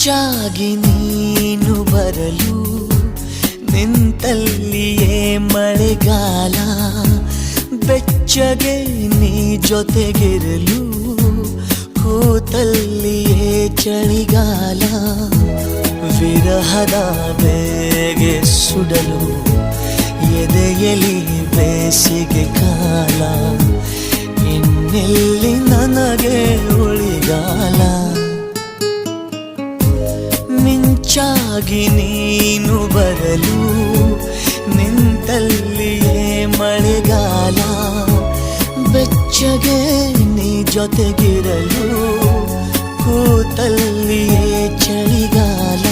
ಮಿಂಚಾಗಿ ನೀನು ಬರಲು ನಿಂತಲ್ಲಿಯೇ ಮಳೆಗಾಲ, ಬೆಚ್ಚಗೆ ನೀ ಜೊತೆಗಿರಲು ಕೂತಲ್ಲಿಯೇ ಚಳಿಗಾಲ. ವಿರಹದ ಬೇಗೆ ಸುಡಲು ಎದೆಯಲಿ ಬೇಸಿಗೆ ಕಾಲ, ಇನ್ನೆಲ್ಲಿ ನನಗೆ ಉಳಿಗಾಲ. ಮಿಂಚಾಗಿ ನೀನು ಬರಲು ನಿಂತಲ್ಲಿಯೇ ಮಳೆಗಾಲ, ಬೆಚ್ಚಗೆ ನೀ ಜೊತೆಗಿರಲು ಕೂತಲ್ಲಿಯೇ ಚಳಿಗಾಲ.